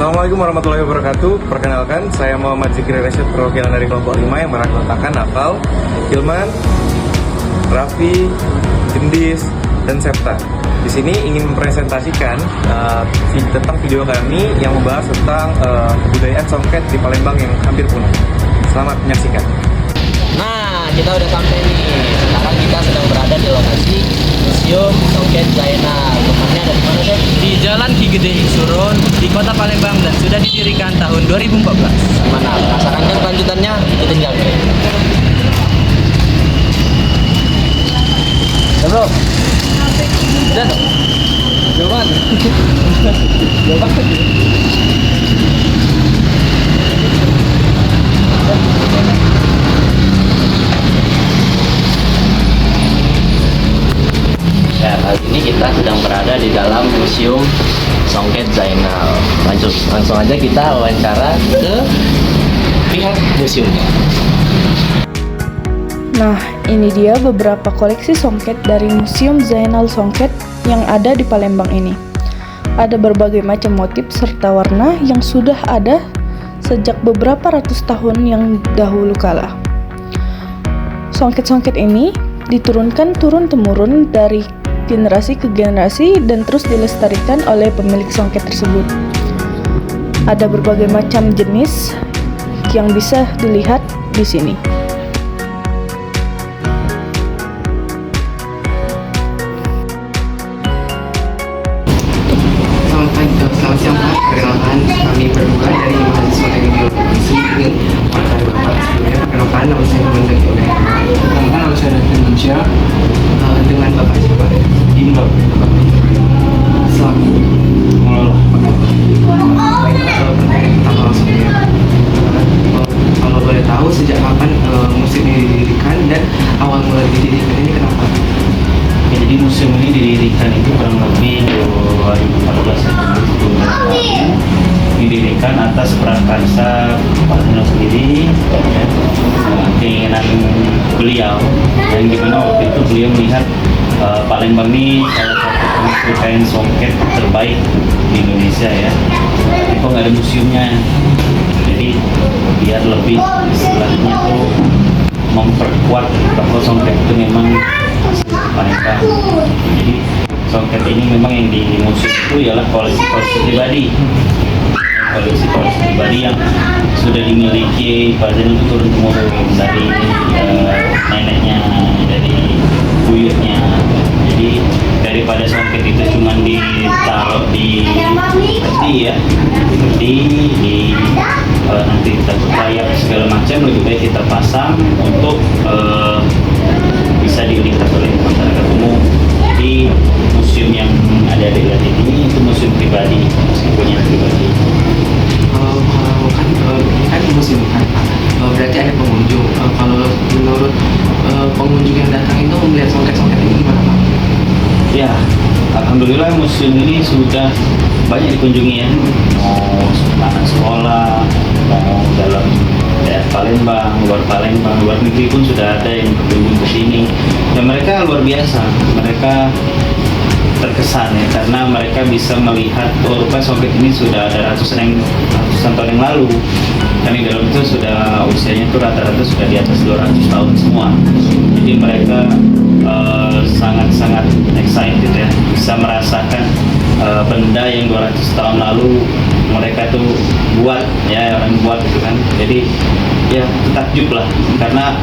Assalamualaikum warahmatullahi wabarakatuh. Perkenalkan, saya Muhammad Zikri Rashid, perwakilan dari kelompok 5 yang merakitakan Nakal, Hilman, Raffi, Gendis, dan Septa. Di sini ingin mempresentasikan tentang video kami yang membahas tentang kebudayaan songket di Palembang yang hampir punah. Selamat menyaksikan. Nah, kita udah sampai nih. Sekarang kita sedang berada di lokasi Museum Songket Zainal. Tempatnya ada di mana, Dek? Di Jalan Ki Gede Surun di Kota Palembang dan sudah didirikan tahun 2014. Mana? Penasaran kan kelanjutannya? Ikutin kami. Ya, bro. Udah dong. Jauh banget. Jauh banget. Ya, kali ini kita sedang berada di dalam Museum Songket Zainal. Langsung aja kita wawancara ke pihak museumnya. Nah, ini dia beberapa koleksi songket dari Museum Zainal Songket yang ada di Palembang ini. Ada berbagai macam motif serta warna yang sudah ada sejak beberapa ratus tahun yang dahulu kala. Songket-songket ini diturunkan turun-temurun dari generasi ke generasi dan terus dilestarikan oleh pemilik songket tersebut. Ada berbagai macam jenis yang bisa dilihat di sini. Selamat siang Pak, perkenalkan kami berdua dari mahasiswa teknik geologi ingin mengenai Bapak. Sebelumnya perkenalkan nama saya Muhammad Zikri. Perkenalkan nama saya dari Indonesia. Dengan Bapak siapa? Indo. Selaku baik, pertanyaan pertama langsung ya. Kalau boleh tahu sejak kapan museum ini didirikan dan awal mula didirikan ini kenapa? Ya, jadi museum ini didirikan itu kurang lebih 2014 ya. Didirikan atas prakarsa Pak Nino sendiri, ya, keinginan beliau, yang dimana waktu itu beliau melihat Palembang ini salah satu penghasil kain songket terbaik di Indonesia ya. Tapi kok nggak ada museumnya, jadi biar lebih istilahnya tuh memperkuat bahwa songket itu memang Palembang. Jadi songket ini memang yang di museum itu ialah koleksi-koleksi pribadi, koleksi-koleksi pribadi yang sudah dimiliki Pak Zainal itu turun temurun dari neneknya, dari buyutnya. Jadi daripada songket itu cuma ditaruh di peti ya, di peti, nanti kita kayak segala macam, lebih baik kita pasang untuk bisa dilihat oleh masyarakat umum. Jadi museum yang ada di Latin ini itu museum pribadi, museum punya pribadi. Kalau kan museum kan, berarti ada pengunjung. Kalau menurut pengunjung yang datang itu melihat songket-songket ini gimana Pak? Ya, alhamdulillah museum ini sudah banyak dikunjungi ya. Mau anak sekolah, mau dalam daerah Palembang, luar negeri pun sudah ada yang berkunjung ke sini. Dan mereka luar biasa, mereka terkesan ya, karena mereka bisa melihat rupanya songket ini sudah ada ratusan tahun yang lalu. Kan di dalam itu sudah usianya itu rata-rata sudah di atas 200 tahun semua. Jadi mereka sangat-sangat excited ya, bisa merasakan benda yang 200 tahun lalu mereka tuh buat ya, orang buat gitu kan. Jadi ya takjub lah, karena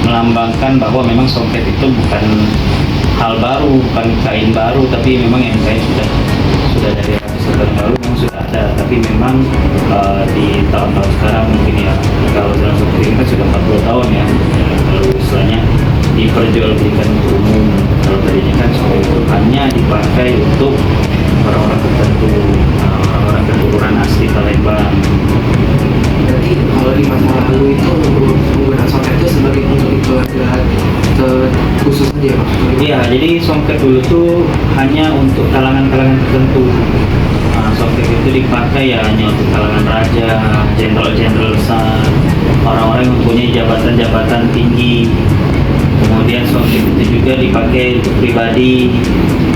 melambangkan bahwa memang songket itu bukan hal baru, bukan kain baru, tapi memang yang kain sudah dari ratusan tahun lalu memang sudah ada. Tapi memang di tahun-tahun sekarang mungkin ya, kalau dalam songket ini kan sudah 40 tahun ya, kalau istilahnya diperjualbelikan untuk umum. Kalau tadinya kan songket itu hanya dipakai untuk orang-orang tertentu, orang-orang keturunan asli Palembang. Berarti kalau di masa lalu itu penggunaan songket itu sebagai untuk keluarga khusus aja Pak? Iya, jadi songket dulu tuh hanya untuk kalangan-kalangan tertentu. Songket itu dipakai ya hanya untuk kalangan raja, jenderal-jenderal besar, orang-orang yang mempunyai jabatan-jabatan tinggi. Kemudian songket itu juga dipakai untuk pribadi,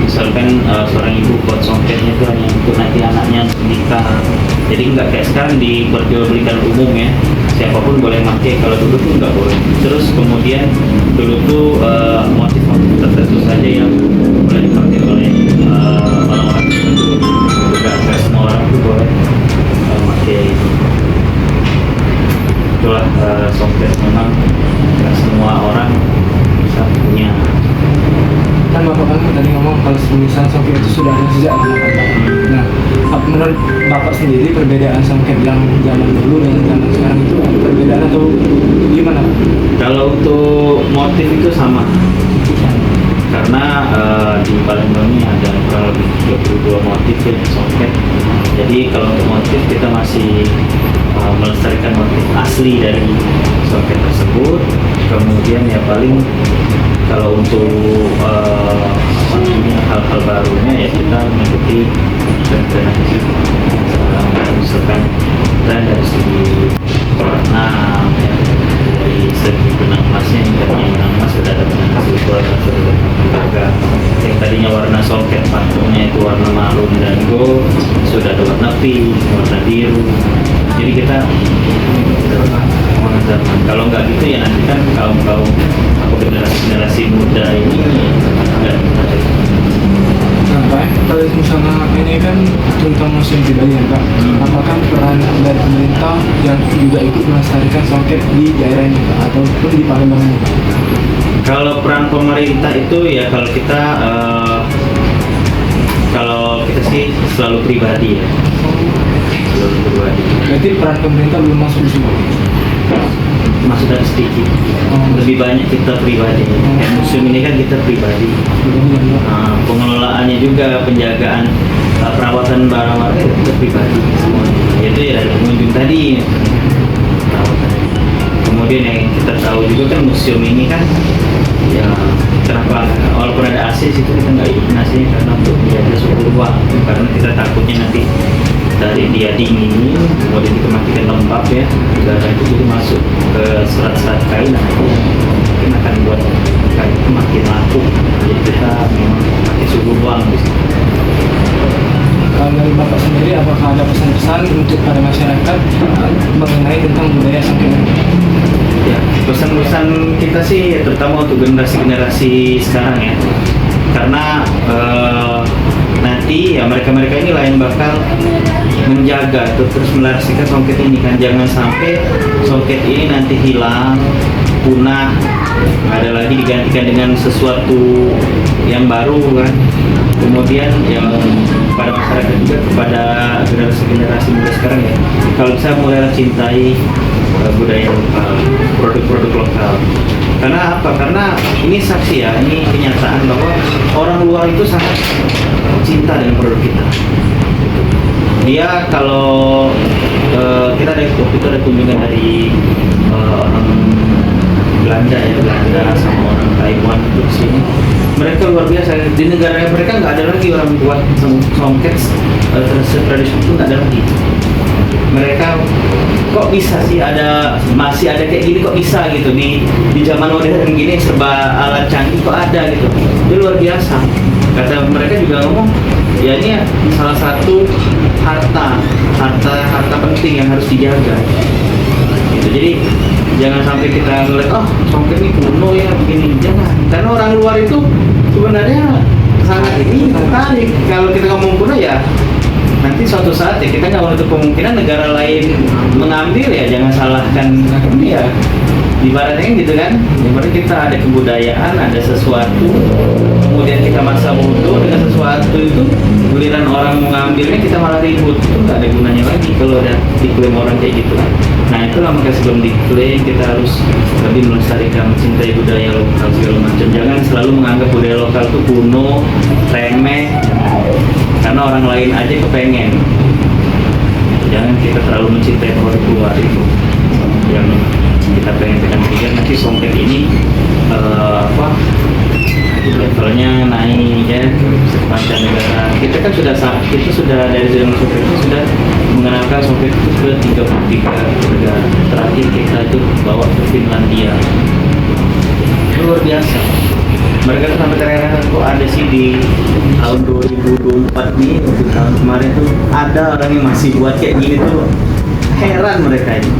misalkan seorang ibu buat songketnya itu hanya untuk nanti anaknya untuk nikah. Jadi nggak kayak sekarang diperjualbelikan umum ya, siapapun boleh pakai. Kalau dulu tuh nggak boleh. Terus kemudian dulu tuh motif-motif tertentu saja yang boleh dipakai oleh orang-orang tertentu. Nggak semua orang tuh boleh pakai. Itulah songket, memang nggak semua orang bisa punya. Kan Bapak kan tadi ngomong kalau misalnya songket itu sudah ada sejak lama kan. Nah, menurut Bapak sendiri perbedaan songket yang zaman dulu dan zaman sekarang itu ada perbedaan atau gimana? Kalau untuk motif itu sama, karena di Palembang ini ada kurang lebih 32 motif ya songket. Jadi kalau untuk motif kita masih melestarikan motif asli dari songket tersebut. Kemudian ya paling kalau untuk hal-hal barunya ya kita mengikuti tren itu. Misalkan tren dari segi warna, ya, dari segi benang emasnya, yang tadinya benang emas sudah ada benang silver, sudah ada tembaga. Yang tadinya warna songket patungnya itu warna marun dan gold, sudah ada warna pink, warna biru. Jadi kita zaman. Kalau nggak gitu ya nanti kan kaum atau generasi muda ini nggak ada. Nah, Pak, kalau misalnya ini kan tentang museum pribadi ya Pak, apakah peran dari pemerintah yang juga ikut melestarikan songket di daerah ini Pak, ataupun di Palembang ini Pak? Kalau peran pemerintah itu ya kalau kita sih selalu pribadi ya. Selalu pribadi. Berarti peran pemerintah belum masuk di sini. Masuk dari sedikit. Lebih banyak kita pribadi. Kayak museum ini kan kita pribadi. Nah, pengelolaannya juga, penjagaan, perawatan barang warga itu kita pribadi semuanya. Itu ya dari pengunjung tadi. Perawatan. Kemudian yang kita tahu juga kan museum ini kan ya kenapa walaupun ada AC situ kita nggak ikutin AC-nya karena untuk menjaga suhu ruang, karena kita takutnya nanti dari dia dingin kemudian kita matikan lembab ya, udara itu jadi masuk ke serat-serat kain, nah itu mungkin akan buat kain itu makin laku. Jadi kita memang pakai suhu ruang di situ. Kalau dari Bapak sendiri, apakah ada pesan-pesan untuk para masyarakat mengenai tentang budaya songket? Ya, pesan-pesan kita sih terutama untuk generasi-generasi sekarang ya, karena nanti ya mereka-mereka ini lain bakal menjaga atau terus melestarikan songket ini kan, jangan sampai songket ini nanti hilang, punah, nggak ada lagi, digantikan dengan sesuatu yang baru kan. Kemudian yang pada masyarakat juga, kepada generasi muda sekarang ya, kalau saya mulai cintai budaya lokal, produk-produk lokal. Karena apa? Karena ini saksi ya, ini kenyataan bahwa orang luar itu sangat cinta dengan produk kita. Dia kalau kita ada kunjungan dari orang Belanda ya, Belanda sama orang Taiwan itu sini, mereka luar biasa. Di negara mereka nggak ada lagi orang buat songket tradisional itu, nggak ada lagi. Mereka kok bisa sih masih ada kayak gini, kok bisa gitu di zaman modern gini serba alat canggih kok ada gitu. Itu luar biasa. Kata mereka juga ngomong ya ini salah satu harta penting yang harus dijaga gitu. Jadi jangan sampai kita ngeliat songket ini kuno ya begini, jangan, karena orang luar itu sebenarnya sangat ini tertarik. Kalau kita ngomong kuno ya nanti suatu saat ya kita nggak menutup kemungkinan negara lain mengambil, ya jangan salahkan ini ya, ibaratnya gitu kan, ibaratnya kita ada kebudayaan, ada sesuatu, kemudian kita masa bodoh dengan sesuatu itu, giliran orang mengambilnya kita malah ribut, itu nggak ada gunanya lagi kalau ada diklaim orang kayak gitu. Nah itulah makanya sebelum diklaim kita harus lebih melestarikan, mencintai budaya lokal segala macam. Jangan selalu menganggap budaya lokal itu kuno, remeh, karena orang lain aja kepengen. Jangan kita terlalu mencintai produk luar itu yang kita pengen pikir nanti songket ini levelnya naik ya, mancanegara. Kita kan sudah dari zaman Songket itu sudah mengenalkan Songket itu ke 33 negara. Terakhir kita itu bawa ke Finlandia. Luar biasa. Mereka tuh sampai terheran kok ada sih di tahun 2024 nih, untuk tahun kemarin tuh ada orang yang masih buat kayak gini tuh. Heran mereka ini.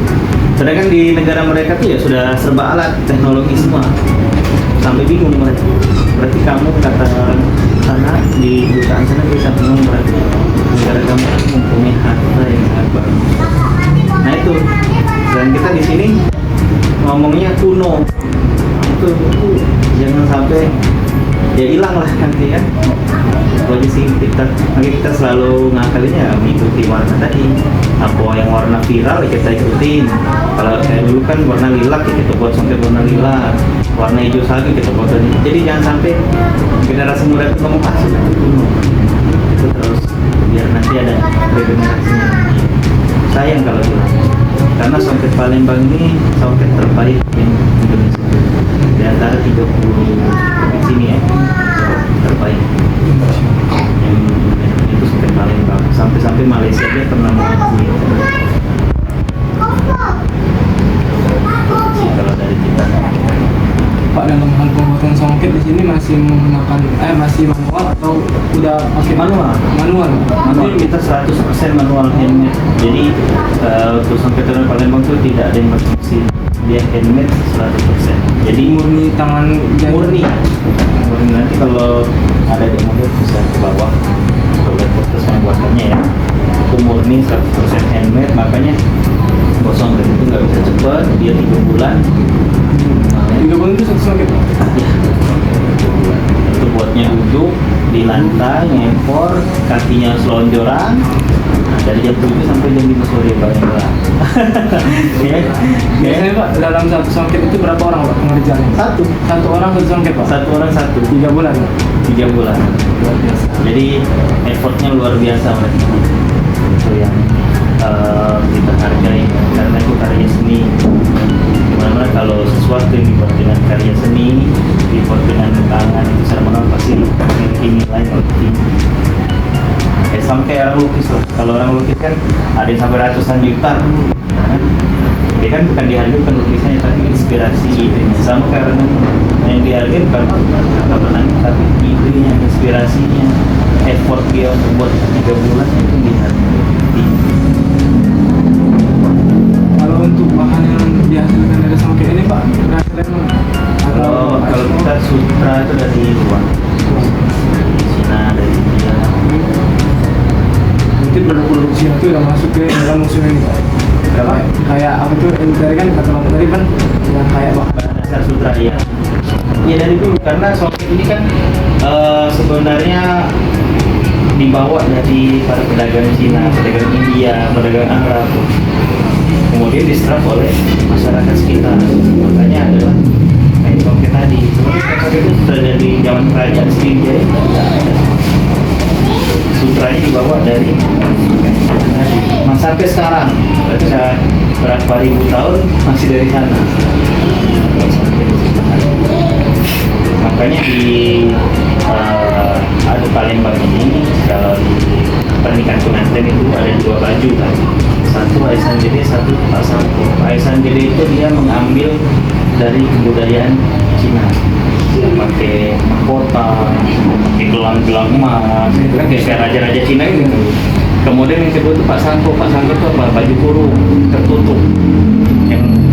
Sedangkan di negara mereka tuh ya sudah serba alat, teknologi semua. Sampai bingung mereka. Berarti kamu kata sana di dutaan sana bisa bingung berarti negara kamu mempunyai harta yang sangat bagus. Nah itu. Dan kita di sini ngomongnya kuno. Itu jangan sampai ya hilang lah nanti kan. Itu aja sih kita selalu ngakalinnya mengikuti warna tadi. Apa yang warna viral ya kita ikutin. Kalau kayak dulu kan warna lilac ya kita buat Songket warna lilac, warna hijau sagu kita buat. Jadi jangan sampai generasi muda itu ngomong ah sudah kuno. Itu terus biar nanti ada regenerasinya. Sayang kalau hilang. Karena Songket Palembang ini Songket terbaik yang Indonesia. Di antara 30 provinsi ini ya terbaik yang itu Songket Palembang. Sampai Malaysia dia pernah mengakui. Kalau dari kita Pak, dalam hal pembuatan songket di sini masih menggunakan masih manual atau udah pakai manual. Kita 100% manual handmade. Jadi untuk songket orang Palembang itu tidak ada yang berfungsi, dia handmade 100%. Jadi murni tangan murni. Nanti kalau ada di model bisa ke bawah kalau lihat proses pembuatannya ya, itu murni 100% handmade. Makanya gosong itu nggak bisa cepat, dia 3 bulan. 3 bulan itu satu songket? Ya, itu buatnya duduk di lantai, ngempor, kakinya selonjoran. Nah, dari jam 7 sampai jam 5 sore bayangkan. Biasanya Pak, dalam satu songket itu berapa orang Pak pengerjanya? Satu orang satu songket Pak? Satu orang satu. 3 bulan? 3 bulan. Luar biasa. Jadi effortnya luar biasa mereka. Itu yang kita hargai karena itu karya seni. Dimana kalau sesuatu yang dibuat dengan karya seni, dibuat dengan tangan itu secara manual pasti memiliki nilai yang tinggi. Sama kayak orang lukis loh. Kalau orang lukis kan ada yang sampai ratusan juta. Nah, dia kan bukan dihargai bukan lukisnya tapi inspirasi idenya. Sama kayak orang yang dihargai bukan apa benangnya tapi idenya, inspirasinya, effort dia untuk buat 3 bulan itu dihargai. Kalau untuk bahan yang dihasilkan dari songket ini Pak, berhasilnya Kalau kita sutra itu dari luar, Cina, dari India. nanti produksi itu udah masuk ke dalam museum ini Pak. Berapa? Kayak apa tuh yang tadi kan kata Bang tadi kan yang kayak Bahan dasar sutra ya. Ya dari dulu karena songket ini kan sebenarnya dibawa dari para pedagang Cina, pedagang India, pedagang Arab. Kemudian diserap oleh masyarakat sekitar. Makanya adalah kain songket tadi. Songket itu sudah dari zaman kerajaan Sriwijaya. Sutranya dibawa dari tadi. Sampai sekarang, berarti berapa ribu tahun masih dari sana. Makanya di ada Palembang ini kalau di pernikahan pengantin itu ada 2 baju kan. Satu Aisan Gede, satu Pak Sampo. Aisan Gede itu dia mengambil dari kebudayaan Cina. Dia pakai mahkota, pakai gelang-gelang emas, itu kan kayak raja-raja Cina gitu. Kemudian yang kedua itu Pak Sampo. Pak Sampo itu apa? Baju kurung tertutup.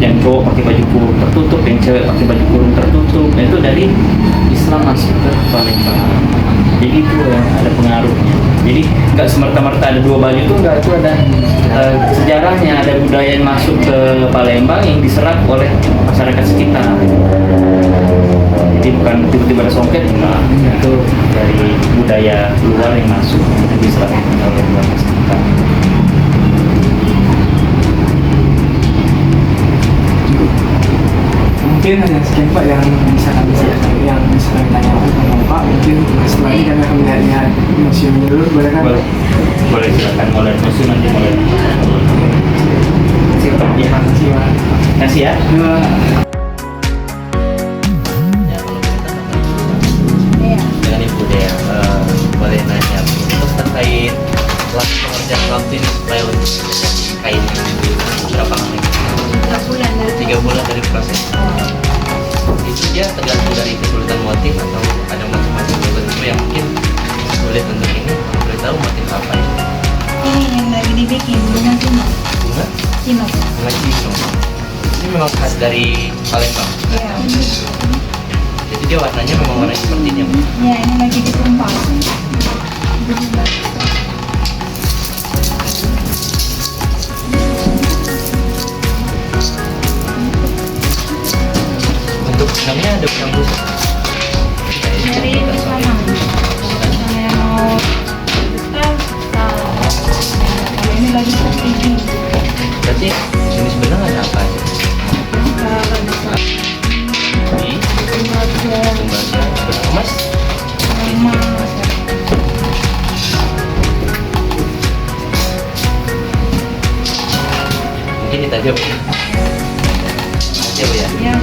Yang cowok pakai baju kurung tertutup, yang cewek pakai baju kurung tertutup. Nah, itu dari Islam masuk ke Palembang. Jadi itu yang ada pengaruhnya. Jadi nggak semerta-merta ada 2 baju itu nggak, itu ada sejarahnya, ada budaya yang masuk ke Palembang yang diserap oleh masyarakat sekitar. Jadi bukan tiba-tiba ada songket, enggak. Itu dari budaya luar yang masuk yang diserap oleh masyarakat sekitar. mungkin hanya sekian Pak yang bisa kami tanyakan sama Pak. Mungkin setelah ini kami akan melihat museum dulu, boleh kan? Boleh silakan mulai museum nanti mulai. Terima kasih Pak. Kasih ya. Ya. Ya, kalau kita terkait waktu pengerjaan waktu ini supaya untuk menjadi kain berapa lama? 3 bulan dari proses. Itu dia tergantung dari kesulitan motif atau ada macam-macam tertentu yang mungkin sulit untuk ini. Boleh tahu motif apa ya? Ini yang lagi dibikin bunga cino. Bunga? Cino. Bunga cino. Ini memang khas dari Palembang. Ya. Jadi dia warnanya memang warna seperti ini. Bu. Ya, ini lagi ditumpah. Untuk benangnya ada benang khusus. Dari sama. Saya mau besar, kalau ini lagi seperti ini. Berarti jenis benang ada apa aja? Kalau besar, Di tembaga, tembaga, benang emas, emas. mungkin itu aja Bu. Aja Bu ya. Ya.